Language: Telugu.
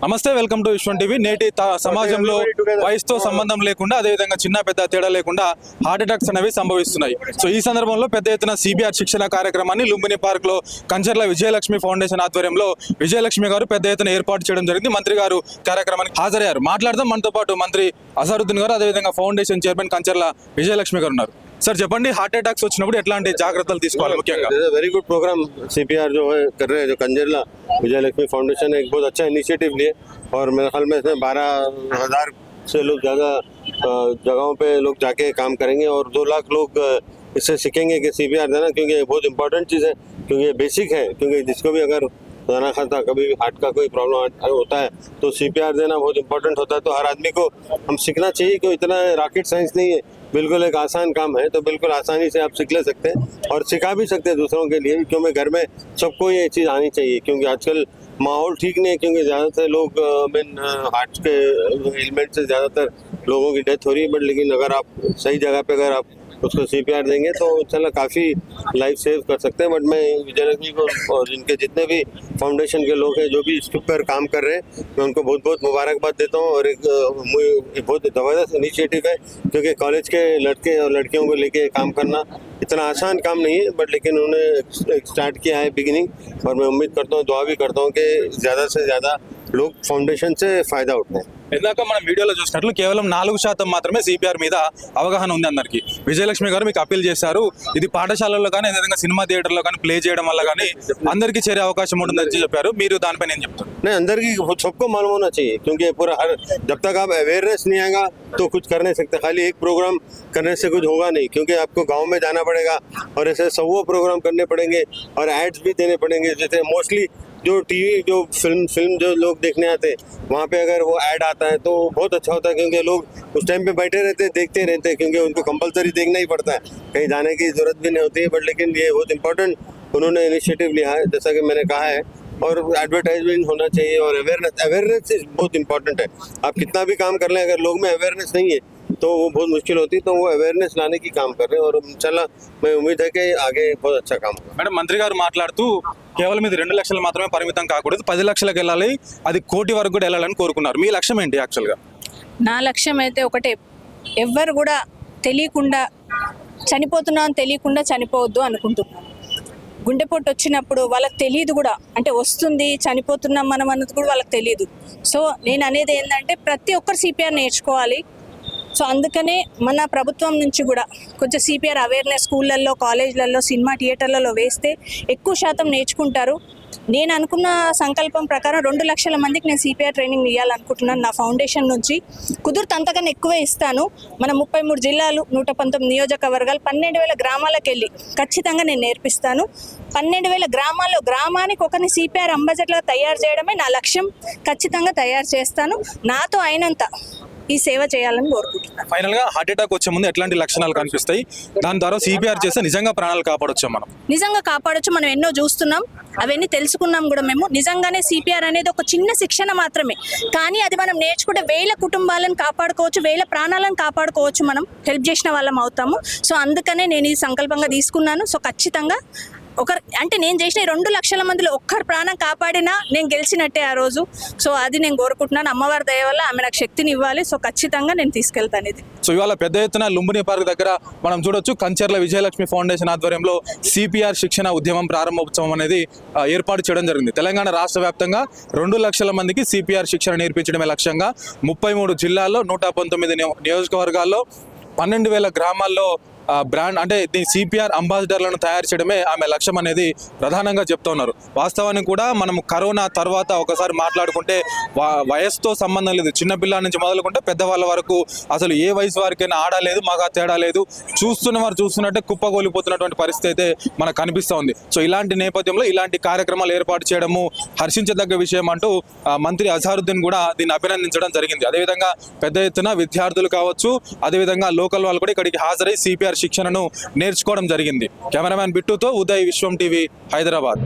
నమస్తే, వెల్కమ్ టు విశ్వం టీవీ. నేటి సమాజంలో వయసుతో సంబంధం లేకుండా అదేవిధంగా చిన్న పెద్ద తేడా లేకుండా హార్ట్ అటాక్స్ అనేవి సంభవిస్తున్నాయి. సో ఈ సందర్భంలో పెద్ద ఎత్తున సిబిఆర్ శిక్షణ కార్యక్రమాన్ని లుంబిని పార్క్ లో కంచర్ల విజయలక్ష్మి ఫౌండేషన్ ఆధ్వర్యంలో విజయలక్ష్మి గారు పెద్ద ఎత్తున ఏర్పాటు చేయడం జరిగింది. మంత్రి గారు కార్యక్రమానికి హాజరయ్యారు. మాట్లాడదాం. మనతో పాటు మంత్రి అజారుద్దీన్ గారు అదేవిధంగా ఫౌండేషన్ చైర్మన్ కంచర్ల విజయలక్ష్మి గారు ఉన్నారు. सर చెప్పండి, హార్ట్ అటాక్స్ వచ్చినప్పుడు ఎట్లాంటి జాగ్రత్తలు తీసుకోవాలి ముఖ్యంగా? वेरी गुड प्रोग्राम सीपीआर जो है कर रहे हैं, जो कंजरला विजय लक्ष्मी फाउंडेशन ने एक बहुत अच्छा इनिशिएटिव लिए और मेरे ख्याल में इसमें 12,000 से लोग ज़्यादा जगहों पे लोग जाके काम करेंगे और 2 लाख लोग इससे सीखेंगे कि सीपीआर देना, क्योंकि ये बहुत इंपॉर्टेंट चीज़ है, क्योंकि ये बेसिक है। क्योंकि जिसको भी अगर खाना खाता कभी हार्ट का कोई प्रॉब्लम होता है तो सीपीआर देना बहुत इंपॉर्टेंट होता है। तो हर आदमी को हम सीखना चाहिए कि इतना रॉकेट साइंस नहीं है, बिल्कुल एक आसान काम है। तो बिल्कुल आसानी से आप सीख ले सकते हैं और सिखा भी सकते हैं दूसरों के लिए, क्योंकि घर में सबको ये चीज़ आनी चाहिए। क्योंकि आजकल माहौल ठीक नहीं है, क्योंकि ज़्यादातर लोग हार्ट के एलिमेंट से ज़्यादातर लोगों की डेथ हो रही है। बट लेकिन अगर आप सही जगह पे अगर आप उसको सीपीआर देंगे तो इंशाल्लाह काफ़ी लाइफ सेव कर सकते हैं। बट मैं विजयलक्ष्मी को और जिनके जितने भी फाउंडेशन के लोग हैं जो भी इसके ऊपर काम कर रहे हैं, मैं उनको बहुत बहुत मुबारकबाद देता हूँ। और एक बहुत ज़बरदस्त इनिशिएटिव है, क्योंकि कॉलेज के लड़के और लड़कियों को लेके काम करना इतना आसान काम नहीं है। बट लेकिन उन्होंने स्टार्ट किया है बिगिनिंग, और मैं उम्मीद करता हूँ, दुआ भी करता हूँ कि ज़्यादा से ज़्यादा लोग फाउंडेशन से फ़ायदा उठाएं। ఇందాక మనం వీడియోలో చూసినట్లు కేవలం 4% మాత్రమే సిపిఆర్ మీద అవగాహన ఉంది అందరికి. విజయలక్ష్మి గారు మీకు అప్పీల్ చేశారు, ఇది పాఠశాలల్లో కానీ అదేవిధంగా సినిమా థియేటర్లో కానీ ప్లే చేయడం వల్ల కానీ అందరికీ చేరే అవకాశం ఉంటుందని చెప్పారు. మీరు దానిపై నేను చెప్తాను. नहीं, अंदर की सबको मालूम होना चाहिए, क्योंकि पूरा हर जब तक आप अवेयरनेस नहीं आएगा तो कुछ कर नहीं सकते। खाली एक प्रोग्राम करने से कुछ होगा नहीं, क्योंकि आपको गांव में जाना पड़ेगा और ऐसे 100 प्रोग्राम करने पड़ेंगे और एड्स भी देने पड़ेंगे। जैसे मोस्टली जो टीवी जो फिल्म जो लोग देखने आते हैं, वहाँ पे अगर वो ऐड आता है तो बहुत अच्छा होता है, क्योंकि लोग उस टाइम पे बैठे रहते हैं, देखते रहते हैं, क्योंकि उनको कंपलसरी देखना ही पड़ता है, कहीं जाने की जरूरत भी नहीं होती है। बट लेकिन ये बहुत इंपॉर्टेंट उन्होंने इनिशिएटिव लिया है, जैसा कि मैंने कहा है। और एडवर्टाइजमेंट होना चाहिए और अवेयरनेस बहुत इंपॉर्टेंट है। आप कितना भी काम कर लें, अगर लोग में अवेयरनेस नहीं है तो वो बहुत मुश्किल होती है। तो वो अवेयरनेस लाने की काम कर रहे हैं और इंशाल्लाह मैं उम्मीद है कि आगे बहुत अच्छा काम होगा। మేడం, మంత్రి గారు మాట్లాడుతూ కేవలం ఇది 2 లక్షలు మాత్రమే పరిమితం కాకూడదు, 10 లక్షలకు వెళ్ళాలి, అది కోటి వరకు కూడా వెళ్ళాలని కోరుకున్నారు. మీ లక్ష్యం ఏంటి యాక్చువల్గా? నా లక్ష్యం అయితే ఒకటే, ఎవ్వరు కూడా తెలియకుండా చనిపోతున్నాను తెలియకుండా చనిపోవద్దు అనుకుంటున్నాను. గుండెపోటు వచ్చినప్పుడు వాళ్ళకి తెలియదు కూడా, అంటే వస్తుంది చనిపోతున్నాం మనం అన్నది కూడా వాళ్ళకి తెలియదు. సో నేను అనేది ఏంటంటే ప్రతి ఒక్కరు సిపిఆర్ నేర్చుకోవాలి. సో అందుకనే మన ప్రభుత్వం నుంచి కూడా కొంచెం సిపిఆర్ అవేర్నెస్ స్కూళ్ళల్లో, కాలేజీలలో, సినిమా థియేటర్లలో వేస్తే ఎక్కువ శాతం నేర్చుకుంటారు. నేను అనుకున్న సంకల్పం ప్రకారం 2 లక్షల మందికి నేను సిపిఆర్ ట్రైనింగ్ ఇవ్వాలనుకుంటున్నాను నా ఫౌండేషన్ నుంచి. కుదిరితే అంతకన్నా ఎక్కువే ఇస్తాను. మన 33 జిల్లాలు, 119 నియోజకవర్గాలు, 12,000 గ్రామాలకు వెళ్ళి ఖచ్చితంగా నేను నేర్పిస్తాను. 12,000 గ్రామాల్లో గ్రామానికి ఒకరిని సిపిఆర్ అంబాసిడర్గా తయారు చేయడమే నా లక్ష్యం. ఖచ్చితంగా తయారు చేస్తాను. నాతో అయినంత ఈ సేవ చేయాలని కోరుకుంటున్నాను. ఫైనల్ గా హార్ట్ అటాక్ వచ్చే ముందు ఎట్లాంటి లక్షణాలు కనిపిస్తాయి, దాని ద్వారా సిపిఆర్ చేస్తే నిజంగా ప్రాణాలు కాపాడొచ్చు? నిజంగా కాపాడొచ్చు. మనం ఎన్నో చూస్తున్నాం, అవన్నీ తెలుసుకున్నాం కూడా మేము. నిజంగానే సిపిఆర్ అనేది ఒక చిన్న శిక్షణ మాత్రమే, కానీ అది మనం నేర్చుకుంటే 1000 కుటుంబాలను కాపాడుకోవచ్చు, 1000 ప్రాణాలను కాపాడుకోవచ్చు. మనం హెల్ప్ చేసిన వాళ్ళం అవుతాము. సో అందుకనే నేను ఈ సంకల్పంగా తీసుకున్నాను. సో ఖచ్చితంగా అంటే నేను చేసిన 2 లక్షల మందిలో ఒక్కరు ప్రాణం కాపాడినా నేను గెలిచినట్టే ఆ రోజు. సో అది నేను కోరుకుంటున్నాను. అమ్మవారి దయ వల్ల ఆమె నాకు శక్తిని ఇవ్వాలి. సో ఖచ్చితంగా నేను తీసుకెళ్తాను ఇది. సో ఇవాళ పెద్ద ఎత్తున లుంబిని పార్క్ దగ్గర మనం చూడొచ్చు, కంచర్ల విజయలక్ష్మి ఫౌండేషన్ ఆధ్వర్యంలో సిపిఆర్ శిక్షణ ఉద్యమం ప్రారంభోత్సవం అనేది ఏర్పాటు చేయడం జరిగింది. తెలంగాణ రాష్ట్ర వ్యాప్తంగా 2 లక్షల మందికి సిపిఆర్ శిక్షణ నేర్పించడమే లక్ష్యంగా 33 జిల్లాల్లో, 119 నియోజకవర్గాల్లో, 12,000 గ్రామాల్లో బ్రాండ్ అంటే సిపిఆర్ అంబాసిడర్లను తయారు చేయడమే ఆమె లక్ష్యం అనేది ప్రధానంగా చెప్తా ఉన్నారు. వాస్తవానికి కూడా మనం కరోనా తర్వాత ఒకసారి మాట్లాడుకుంటే వయసుతో సంబంధం లేదు, చిన్నపిల్లల నుంచి మొదలుకుంటే పెద్దవాళ్ళ వరకు అసలు ఏ వయసు వారికైనా ఆడలేదు, మగ తేడా లేదు, చూస్తున్నవారు చూస్తున్నట్టే కుప్పగోలిపోతున్నటువంటి పరిస్థితి అయితే మనకు కనిపిస్తూ ఉంది. సో ఇలాంటి నేపథ్యంలో ఇలాంటి కార్యక్రమాలు ఏర్పాటు చేయడము హర్షించదగ్గ విషయం అంటూ మంత్రి అజారుద్దీన్ కూడా దీన్ని అభినందించడం జరిగింది. అదేవిధంగా పెద్ద ఎత్తున విద్యార్థులు కావచ్చు, అదేవిధంగా లోకల్ వాళ్ళు కూడా ఇక్కడికి హాజరై సిపిఆర్ శిక్షణను నేర్చుకోవడం జరిగింది. కెమెరామ్యాన్ బిట్టుతో ఉదయ్, విశ్వం టీవీ, హైదరాబాద్.